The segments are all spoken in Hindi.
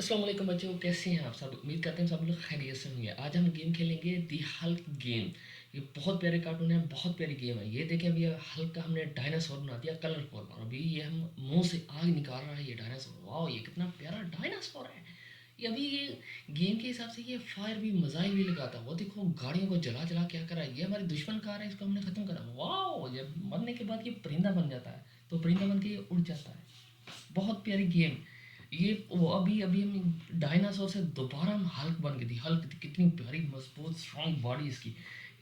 अस्सलाम वालेकुम बच्चों, कैसे हैं आप सब? उम्मीद करते हैं सब लोग खैरियत से होंगे। आज हम गेम खेलेंगे दी हल्क गेम। ये बहुत प्यारे कार्टून है, बहुत प्यारी गेम है। ये देखें, अभी हल्क का हमने डायनासोर बना दिया कलरफुल, और अभी ये हम मुंह से आग निकाल रहा है ये डायनासोर। वाह, ये कितना प्यारा डायनासोर है। ये गेम के हिसाब से ये फायर भी मज़ाइल भी लगाता है। वो देखो, गाड़ियों को जला जला क्या करा है। ये हमारी दुश्मन कार है, इसको हमने ख़त्म करा। वाह, ये मरने के बाद ये परिंदा बन जाता है, तो परिंदा बन के ये उड़ जाता है। बहुत प्यारी गेम। ये वो अभी अभी हम डायनासोर से दोबारा हम हल्क बन गई थी। हल्क कितनी प्यारी मजबूत स्ट्रांग बॉडी इसकी।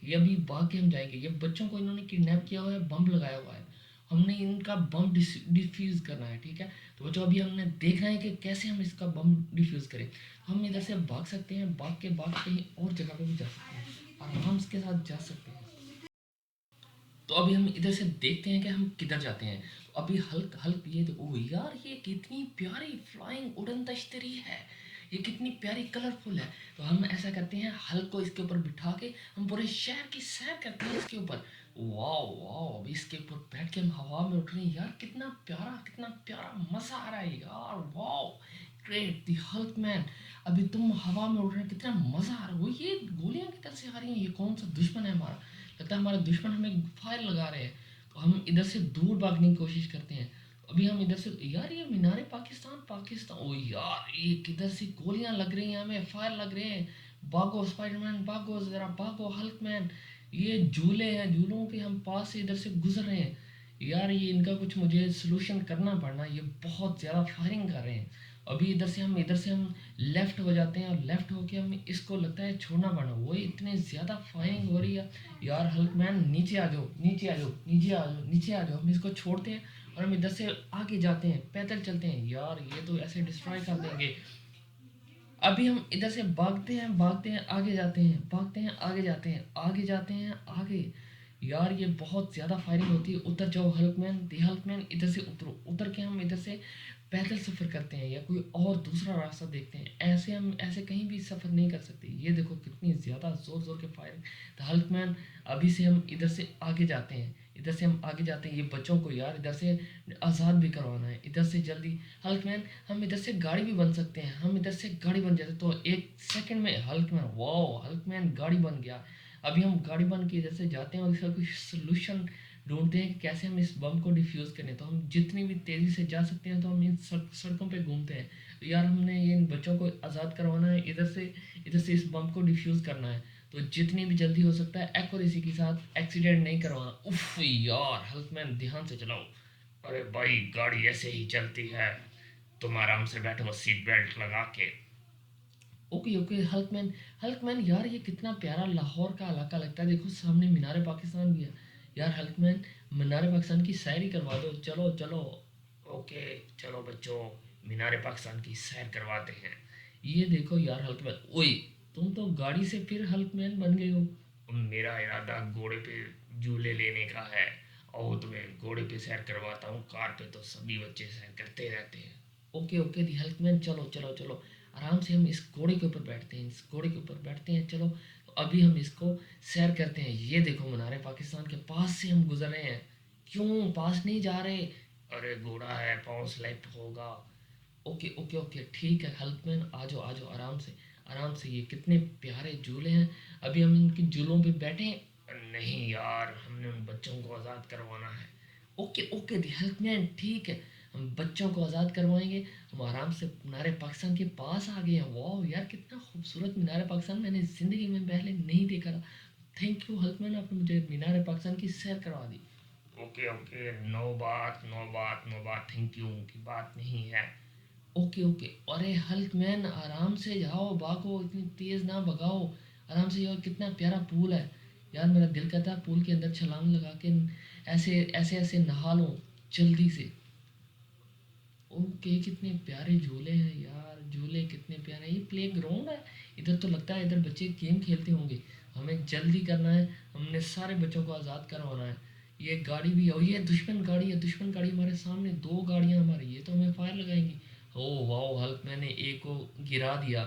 ये अभी भाग के हम जाएंगे। ये बच्चों को इन्होंने किडनैप किया हुआ है, बम लगाया हुआ है। हमने इनका बम डिफ्यूज़ करना है, ठीक है। तो बच्चों, अभी हमने देखना है कि कैसे हम इसका बम डिफ्यूज़ करें। हम इधर से भाग सकते हैं, भाग के कहीं और जगह पे भी जा सकते हैं, आराम के साथ जा सकते हैं। तो अभी हम इधर से देखते हैं कि हम किधर जाते हैं। तो अभी हल्क हल्क ये देखो, ओह यार, ये कितनी प्यारी फ्लाइंग उड़न तश्तरी है। ये कितनी प्यारी कलरफुल है। तो हम ऐसा करते हैं, हल्क को इसके ऊपर बिठा के हम पूरे शहर की सैर करते हैं इसके ऊपर। वाह वाह, अभी इसके ऊपर बैठ के हम हवा में उठ रहे हैं। यार कितना प्यारा मज़ा आ रहा है यार। वाह, ग्रेट दी हल्क मैन। अभी तुम हवा में उड़ रहे हैं, कितना मज़ा आ रहा है। वो ये गोलियां किधर से आ रही हैं? ये कौन सा दुश्मन है हमारा? लगता है हमारे दुश्मन हमें फायर लगा रहे हैं। तो हम इधर से दूर भागने की कोशिश करते हैं। तो अभी हम इधर से, यार ये मीनारे पाकिस्तान पाकिस्तान, ओ यार, ये किधर से गोलियां लग रही हैं, हमें फायर लग रहे हैं। भागो स्पाइडरमैन, भागो जरा, भागो हल्क मैन। ये झूले हैं, झूलों के हम पास से इधर से गुजर रहे हैं। यार ये इनका कुछ मुझे सोल्यूशन करना पड़ना। ये बहुत ज़्यादा फायरिंग कर रहे हैं। अभी इधर से हम लेफ्ट हो जाते हैं, और लेफ्ट होके हम इसको लगता है छोड़ना पड़ना। वो इतने ज़्यादा फायरिंग हो रही है। यार हल्क मैन, नीचे आ जाओ, नीचे आ जाओ, नीचे आ जाओ, नीचे आ जाओ। हम इसको छोड़ते हैं और हम इधर से आगे जाते हैं, पैदल चलते हैं। यार ये तो ऐसे डिस्ट्रॉय कर देंगे। अभी हम इधर से भागते हैं, आगे जाते हैं, भागते हैं, आगे जाते हैं, आगे जाते हैं, आगे। यार ये बहुत ज़्यादा फायरिंग होती है। उतर जाओ हल्कमैन, दी हल्कमैन, इधर से उतरो। उतर के हम इधर से पैदल सफ़र करते हैं, या कोई और दूसरा रास्ता देखते हैं। ऐसे हम ऐसे कहीं भी सफ़र नहीं कर सकते। ये देखो कितनी ज़्यादा ज़ोर ज़ोर के फायरिंग। द हल्कमैन, अभी से हम इधर से आगे जाते हैं, इधर से हम आगे जाते हैं। ये बच्चों को यार इधर से आज़ाद भी करवाना है, इधर से जल्दी। हल्कमैन, हम इधर से गाड़ी भी बन सकते हैं। हम इधर से गाड़ी बन जाते तो एक सेकंड में। हल्कमैन, वाह, हल्कमैन गाड़ी बन गया। अभी हम गाड़ी बन के इधर से जाते हैं और इसका कुछ सोल्यूशन ढूंढते हैं कि कैसे हम इस बम को डिफ्यूज़ करें। तो हम जितनी भी तेज़ी से जा सकते हैं, तो हम इन सड़कों पे घूमते हैं। तो यार हमने ये इन बच्चों को आज़ाद करवाना है, इधर से इस बम को डिफ्यूज़ करना है। तो जितनी भी जल्दी हो सकता है एक्यूरेसी के साथ, एक्सीडेंट नहीं करवाना। उफ यार हल्कमैन, ध्यान से चलाओ। अरे भाई, गाड़ी ऐसे ही चलती है, तुम आराम से बैठो सीट बेल्ट लगा के। Okay okay हल्कमैन। हल्कमैन यार, ये कितना प्यारा लाहौर का इलाका लगता है। देखो सामने मीनार पाकिस्तान भी है। यार हल्कमैन, मीनार पाकिस्तान की सैर ही करवा दो, चलो चलो। ओके, चलो बच्चों, मीनार पाकिस्तान की सैर करवाते हैं। ये देखो यार हल्कमैन, ओए, तुम तो गाड़ी से फिर हल्कमैन बन गए हो। मेरा इरादा घोड़े पे झूले लेने का है, और तुम्हें घोड़े पे सैर करवाता हूँ। कार पे तो सभी बच्चे सैर करते रहते हैं। ओके ओके दी हल्कमैन, चलो चलो चलो। आराम से हम इस घोड़े के ऊपर बैठते हैं, इस घोड़े के ऊपर बैठते हैं, चलो। तो अभी हम इसको सैर करते हैं। ये देखो, मनारे पाकिस्तान के पास से हम गुजर रहे हैं। क्यों पास नहीं जा रहे? अरे घोड़ा है, पाँव स्लिप होगा। ओके ओके ओके, ठीक है हल्कमैन, आ जाओ आ जाओ, आराम से, आराम से। ये कितने प्यारे झूले हैं। अभी हम इनके झूलों पे बैठे हैं। नहीं यार, हमने उन बच्चों को आज़ाद करवाना है। ओके ओके दी हेल्पलाइन, ठीक है। हम बच्चों को आज़ाद करवाएंगे। हम आराम से मीनार पाकिस्तान के पास आ गए हैं। वाह यार, कितना खूबसूरत मीनार पाकिस्तान, मैंने ज़िंदगी में पहले नहीं देखा था। थैंक यू हल्कमैन, आपने मुझे मीनार पाकिस्तान की सैर करवा दी। ओके ओके, नो बात नो बात नो बात, थैंक यू की बात नहीं है। ओके ओके, अरे हल्क मैन, आराम से जाओ, भागो, इतनी तेज ना भगाओ। आराम से जाओ, कितना प्यारा पूल है। यार मेरा दिल करता है पूल के अंदर छलांग लगा के ऐसे ऐसे ऐसे नहा लो जल्दी से। ओके, कितने प्यारे झूले हैं यार, झूले कितने प्यारे हैं। ये प्ले ग्राउंड है। इधर तो लगता है इधर बच्चे गेम खेलते होंगे। हमें जल्दी करना है, हमने सारे बच्चों को आज़ाद करवाना है। ये गाड़ी भी है, और ये दुश्मन गाड़ी है, दुश्मन गाड़ी हमारे सामने, दो गाड़ियां हमारी, ये तो हमें फायर लगाएंगी। ओ वाह हल्क, मैंने एक को गिरा दिया।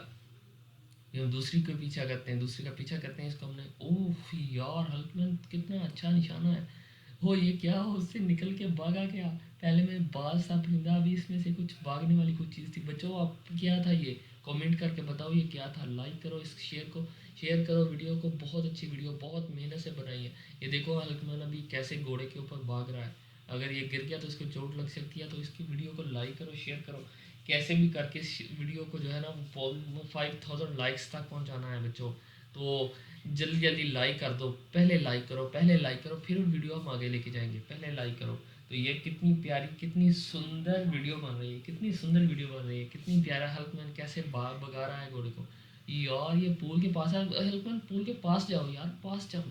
ये हम दूसरी का पीछा करते हैं, दूसरी का पीछा करते हैं, इसको हमने, ओह यार हल्क मैन, कितना अच्छा निशाना है। हो ये क्या हो, उससे निकल के भागा क्या? पहले मैं बाज था परिंदा, अभी इसमें से कुछ भागने वाली कुछ चीज़ थी। बच्चों आप क्या था ये? कमेंट करके बताओ ये क्या था? लाइक करो इस शेयर को, शेयर करो वीडियो को। बहुत अच्छी वीडियो, बहुत मेहनत से बनाई है। ये देखो हल्कमैन अभी कैसे घोड़े के ऊपर भाग रहा है। अगर ये गिर गया तो इसको चोट लग सकती है, तो इसकी वीडियो को लाइक करो, शेयर करो। कैसे भी करके इस वीडियो को जो है ना वो 5000 लाइक्स तक पहुंचाना है बच्चों। तो जल्दी जल्दी लाइक कर दो, पहले लाइक करो, पहले लाइक करो, फिर वीडियो हम आगे लेके जाएंगे। पहले लाइक करो। तो ये कितनी प्यारी, कितनी सुंदर वीडियो बन रही है, कितनी सुंदर वीडियो बन रही है, कितनी प्यारा हल्कमैन कैसे भगा रहा है घोड़े को। यार ये पूल के पास है, हल्कमैन पूल के पास जाओ यार, पास जाओ।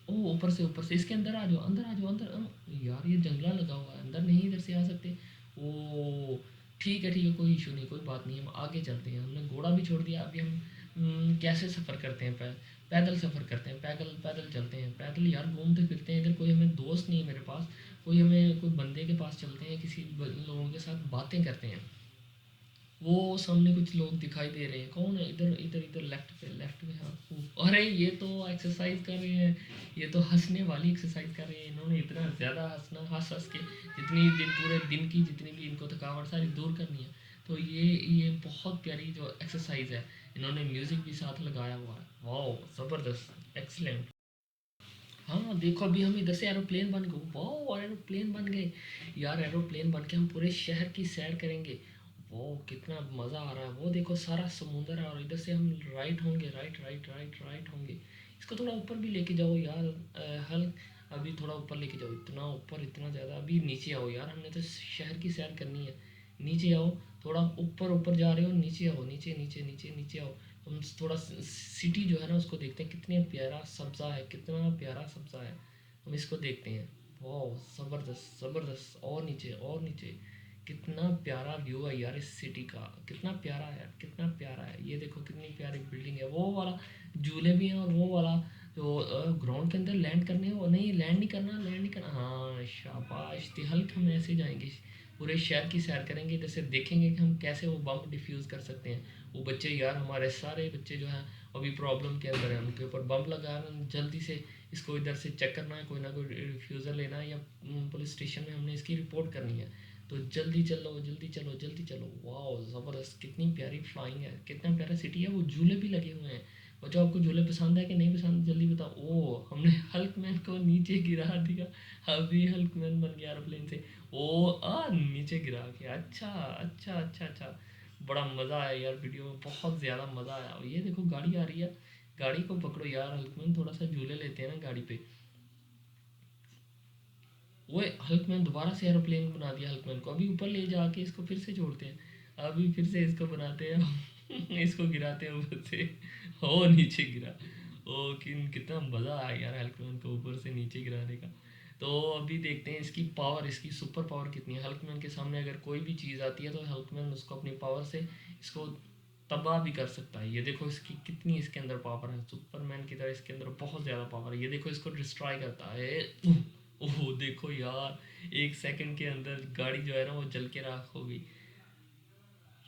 ओ ऊपर से इसके अंदर आ जाओ, अंदर आ जाओ, अंदर यार ये जंगला लगा हुआ है, अंदर नहीं इधर से आ सकते। ओ ठीक है, कोई इशू नहीं, कोई बात नहीं, हम आगे चलते हैं। हमने घोड़ा भी छोड़ दिया, अभी हम कैसे सफ़र करते हैं? पैदल सफ़र करते हैं, पैदल पैदल चलते हैं, पैदल यार घूमते फिरते हैं। इधर कोई हमें दोस्त नहीं है मेरे पास, कोई हमें कोई बंदे के पास चलते हैं, किसी लोगों के साथ बातें करते हैं। वो सामने कुछ लोग दिखाई दे रहे हैं, कौन है? इधर इधर इधर लेफ्ट पे, लेफ्ट पे। हाँ अरे ये तो एक्सरसाइज कर रहे हैं, ये तो हंसने वाली एक्सरसाइज कर रहे हैं। इन्होंने इतना ज़्यादा हंसना, हंस हंस के जितनी दिन पूरे दिन की जितनी भी इनको थकावट सारी दूर करनी है। तो ये बहुत प्यारी जो एक्सरसाइज है, इन्होंने म्यूज़िक भी साथ लगाया हुआ है। वाह ज़बरदस्त, एक्सीलेंट। हाँ देखो अभी हम इधर से एरोप्लेन बन गए, वाह एरोप्लेन बन गए। यार एरोप्लेन बन के हम पूरे शहर की सैर करेंगे। वो कितना मज़ा आ रहा है, वो देखो सारा समुंदर है, और इधर से हम राइट होंगे, राइट होंगे। इसको थोड़ा ऊपर भी लेके जाओ यार। हल अभी थोड़ा ऊपर लेके जाओ, इतना ऊपर, इतना ज़्यादा। अभी नीचे आओ यार, हमने तो शहर की सैर करनी है। नीचे आओ, थोड़ा ऊपर ऊपर जा रहे हो, नीचे आओ, नीचे आओ। हम थोड़ा सिटी जो है ना उसको देखते हैं, कितने प्यारा सब्ज़ा है, कितना प्यारा सब्ज़ा है। हम इसको देखते हैं। वाह ज़बरदस्त ज़बरदस्त, और नीचे और नीचे। कितना प्यारा व्यू है यार इस सिटी का, कितना प्यारा है, कितना प्यारा है। ये देखो कितनी प्यारी बिल्डिंग है, वो वाला झूले भी हैं, और वो वाला जो ग्राउंड के अंदर लैंड करने हैं, वो नहीं, लैंड नहीं करना, लैंड नहीं करना। हाँ शाबाश, तिहल्क हम ऐसे जाएंगे, पूरे शहर की सैर करेंगे, जैसे देखेंगे कि हम कैसे वो बम डिफ्यूज़ कर सकते हैं। वो बच्चे यार, हमारे सारे बच्चे जो हैं अभी प्रॉब्लम के अंदर हैं, उनके ऊपर बम लगा रहे हैं। जल्दी से इसको इधर से चेक करना है, कोई ना कोई रिफ्यूज़ल लेना है, या पुलिस स्टेशन में हमने इसकी रिपोर्ट करनी है। तो जल्दी चलो, जल्दी चलो, जल्दी चलो। वाह ज़बरदस्त, कितनी प्यारी फ्लाइंग है, कितना प्यारा सिटी है। वो झूले भी लगे हुए हैं। बच्चों आपको झूले पसंद है कि नहीं पसंद, जल्दी बताओ। ओ हमने हल्क मैन को नीचे गिरा दिया, अभी हल्क मैन बन गया एरोप्लेन से। ओ नीचे गिरा के, अच्छा। बड़ा मज़ा आया यार, वीडियो में बहुत ज़्यादा मज़ा आया। और ये देखो गाड़ी आ रही है, गाड़ी को पकड़ो यार हल्कमैन, थोड़ा सा झूले लेते हैं ना गाड़ी पे। वो हल्कमैन दोबारा से एरोप्लेन बना दिया हल्कमैन को, अभी ऊपर ले जाके इसको फिर से छोड़ते हैं। अभी फिर से इसको बनाते हैं इसको गिराते हैं ऊपर से, ओ नीचे गिरा। ओ कितना मज़ा आया यार हल्कमैन को ऊपर से नीचे गिराने का। तो अभी देखते हैं इसकी पावर, इसकी सुपर पावर कितनी है। हल्कमैन के सामने अगर कोई भी चीज़ आती है तो हल्कमैन उसको अपनी पावर से इसको तबाह भी कर सकता है। ये देखो इसकी कितनी इसके अंदर पावर है, सुपरमैन की तरह इसके अंदर बहुत ज़्यादा पावर है। ये देखो इसको डिस्ट्रॉय करता है। ओह देखो यार, 1 सेकंड के अंदर गाड़ी जो है ना वो जल के राख हो गई।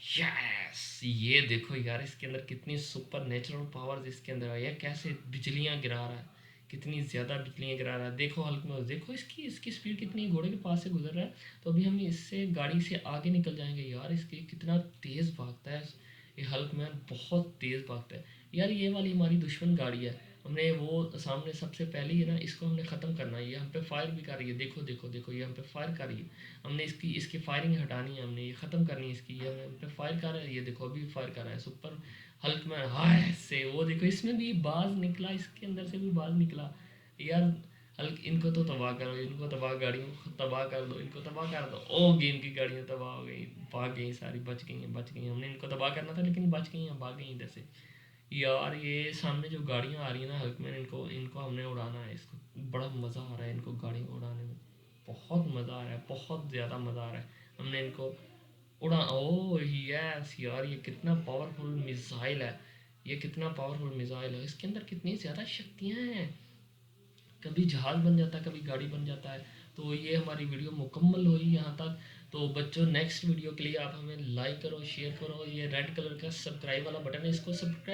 यस, ये देखो यार इसके अंदर कितनी सुपर नेचुरल पावर्स इसके अंदर है। ये कैसे बिजलियां गिरा रहा है, कितनी ज़्यादा बिजलियां गिरा रहा है। देखो हल्क में देखो इसकी इसकी स्पीड कितनी है, घोड़े के पास से गुजर रहा है। तो अभी हम इससे गाड़ी से आगे निकल जाएंगे। यार इसके कितना तेज़ भागता है ये हल्क मैन, बहुत तेज़ भागता है। यार ये वाली हमारी दुश्मन गाड़ी है, हमने वो सामने सबसे पहले ही है ना, इसको हमने ख़त्म करना है। ये हम पे फायर भी कर रही है, देखो देखो देखो, ये हम पे फायर कर रही है। हमने इसकी इसकी फायरिंग हटानी है, हमने ये ख़त्म करनी है इसकी। ये हम पे फायर कर रहा है, ये देखो अभी फायर कर रहा है सुपर हल्क मैन। हाय से वो देखो, इसमें भी बाज निकला, इसके अंदर से भी बाज निकला। यार हल्क, इनको तो तबाह करो, इनको तबाह, गाड़ियों को तबाह कर दो, इनको तबाह कर दो। ओ गेम की गाड़ियाँ तबाह हो गई, भाग गई सारी, बच गई हैं, बच गई हैं। हमने इनको तबाह करना था लेकिन बच गई हैं, भाग गई इधर से। यार ये सामने जो गाड़ियाँ आ रही हैं ना हल्कमैन, इनको इनको हमने उड़ाना है। इसको बड़ा मज़ा आ रहा है इनको गाड़ी को उड़ाने में, बहुत मज़ा आ रहा है, बहुत ज़्यादा मज़ा आ रहा है। हमने इनको उड़ा, ओ यस यार, ये कितना पावरफुल मिसाइल है, ये कितना पावरफुल मिसाइल है। इसके अंदर कितनी ज़्यादा शक्तियाँ हैं, कभी जहाज़ बन जाता है, कभी गाड़ी बन जाता है। तो ये हमारी वीडियो मुकम्मल हुई यहाँ तक। तो बच्चों नेक्स्ट वीडियो के लिए आप हमें लाइक करो, शेयर करो। ये रेड कलर का सब्सक्राइब वाला बटन है, इसको सब्सक्राइब